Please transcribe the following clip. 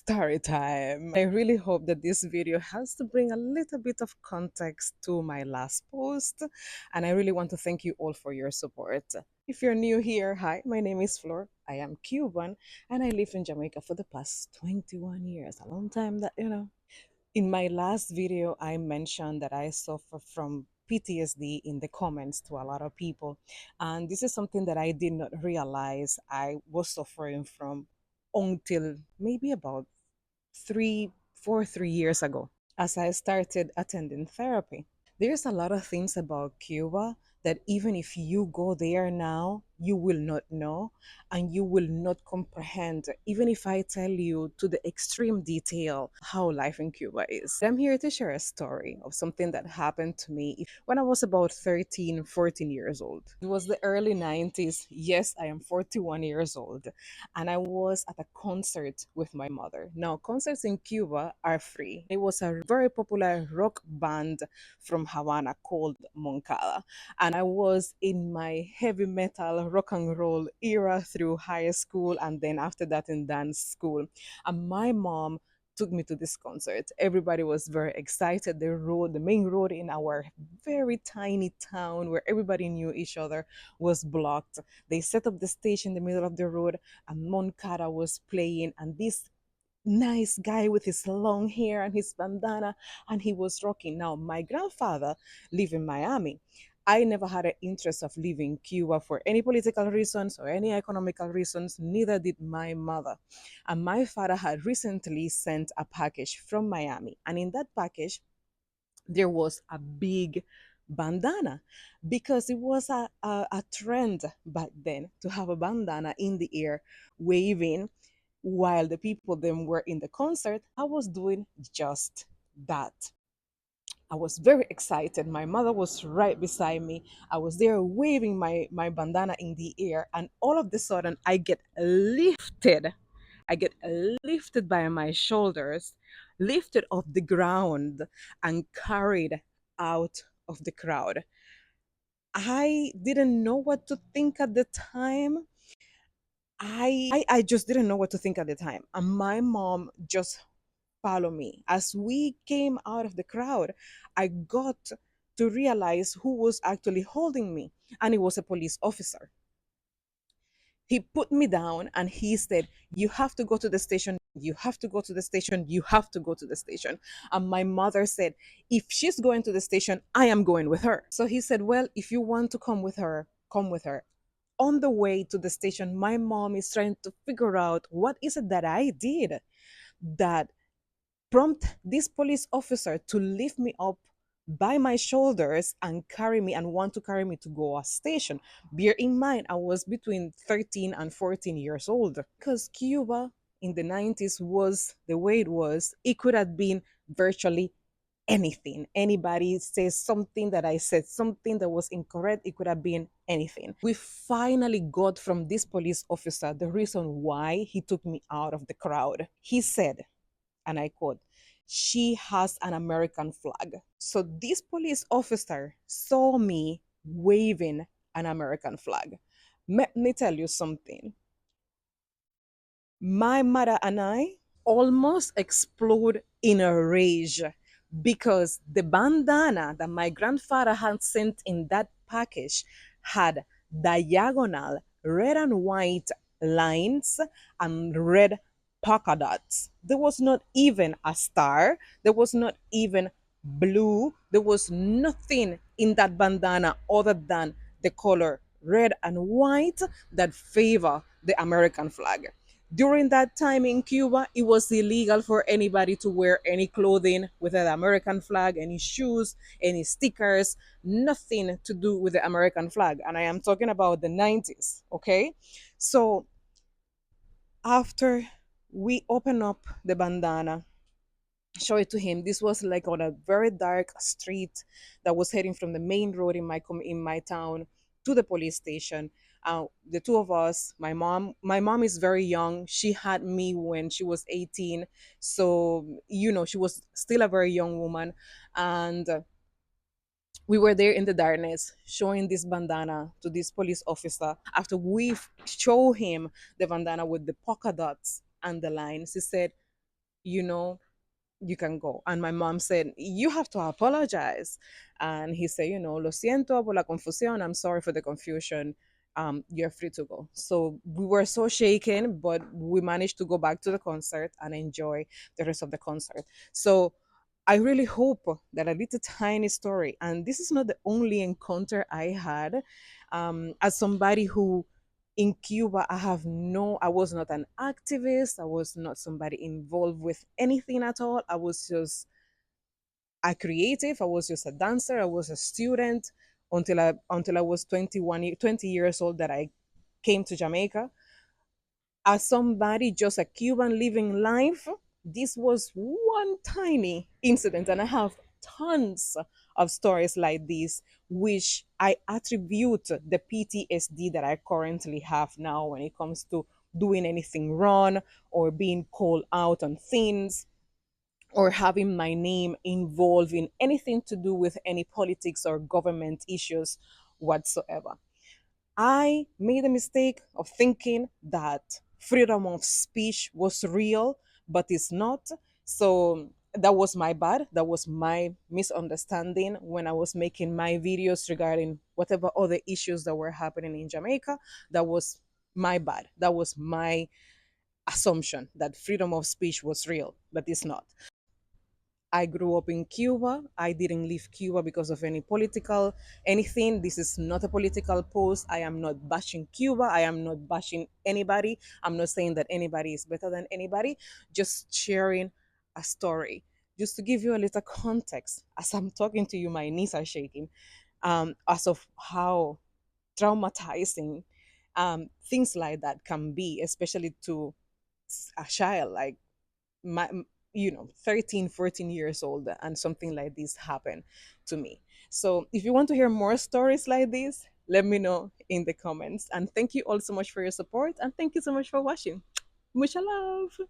story time. I really hope that this video helps to bring a little bit of context to my last post, and I really want to thank you all for your support. If you're new here, hi, my name is Flor. I am Cuban and I live in Jamaica for the past 21 years, a long time that. In my last video, I mentioned that I suffer from PTSD in the comments to a lot of people. And this is something that I did not realize I was suffering from until maybe about 3 years ago, as I started attending therapy. There's a lot of things about Cuba that even if you go there now, you will not know and you will not comprehend, even if I tell you to the extreme detail how life in Cuba is. I'm here to share a story of something that happened to me when I was about 13, 14 years old. It was the early 90s. Yes, I am 41 years old. And I was at a concert with my mother. Now, concerts in Cuba are free. It was a very popular rock band from Havana called Moncada. And I was in my heavy metal rock and roll era through high school and then after that in dance school. And my mom took me to this concert. Everybody was very excited. The main road in our very tiny town where everybody knew each other was blocked. They set up the stage in the middle of the road and Moncada was playing and this nice guy with his long hair and his bandana, and he was rocking. Now, my grandfather lived in Miami. I never had an interest of leaving Cuba for any political reasons or any economical reasons, neither did my mother. And my father had recently sent a package from Miami, and in that package, there was a big bandana because it was a trend back then to have a bandana in the air waving while the people then were in the concert. I was doing just that. I was very excited. My mother was right beside me. I was there waving my bandana in the air, and all of a sudden, I get lifted. I get lifted by my shoulders, lifted off the ground, and carried out of the crowd. I didn't know what to think at the time. I just didn't know what to think at the time. And my mom just followed me. As we came out of the crowd, I got to realize who was actually holding me. And it was a police officer. He put me down and he said, "You have to go to the station. You have to go to the station. You have to go to the station." And my mother said, "If she's going to the station, I am going with her." So he said, "Well, if you want to come with her, come with her." On the way to the station, my mom is trying to figure out what is it that I did that prompt this police officer to lift me up by my shoulders and carry me and want to carry me to go a station. Bear in mind, I was between 13 and 14 years old because Cuba in the 90s was the way it was. It could have been virtually anything. Anybody says something that I said something that was incorrect, it could have been anything. We finally got from this police officer the reason why he took me out of the crowd. He said, and I quote, "She has an American flag." So this police officer saw me waving an American flag. Let me tell you something. My mother and I almost explode in a rage because the bandana that my grandfather had sent in that package had diagonal red and white lines and red polka dots. There was not even a star, there was not even blue, there was nothing in that bandana other than the color red and white that favor the American flag. During that time in Cuba, it was illegal for anybody to wear any clothing with an American flag, any shoes, any stickers, nothing to do with the American flag. And I am talking about the 90s, okay? So after we open up the bandana, show it to him. This was like on a very dark street that was heading from the main road in my town to the police station. The two of us, my mom is very young. She had me when she was 18, so she was still a very young woman, and we were there in the darkness showing this bandana to this police officer. After we show him the bandana with the polka dots and the lines, he said, you know, you can go. And my mom said, you have to apologize. And he said, lo siento por la confusión. I'm sorry for the confusion. You're free to go. So we were so shaken, but we managed to go back to the concert and enjoy the rest of the concert. So I really hope that a little tiny story, and this is not the only encounter I had, as somebody who in Cuba, I was not an activist. I was not somebody involved with anything at all. I was just a creative. I was just a dancer. I was a student until I was 20 years old that I came to Jamaica. As somebody, just a Cuban living life, this was one tiny incident, and I have tons of stories like this, which I attribute the PTSD that I currently have now when it comes to doing anything wrong or being called out on things or having my name involved in anything to do with any politics or government issues whatsoever. I made a mistake of thinking that freedom of speech was real, but it's not. So that was my bad. That was my misunderstanding when I was making my videos regarding whatever other issues that were happening in Jamaica. That was my bad. That was my assumption that freedom of speech was real, but it's not. I grew up in Cuba. I didn't leave Cuba because of any political anything. This is not a political post. I am not bashing Cuba. I am not bashing anybody. I'm not saying that anybody is better than anybody. Just sharing a story. Just to give you a little context. As I'm talking to you, my knees are shaking. As of how traumatizing things like that can be, especially to a child like my 13, 14 years old, and something like this happened to me. So if you want to hear more stories like this, let me know in the comments. And thank you all so much for your support, and thank you so much for watching. Mucha love.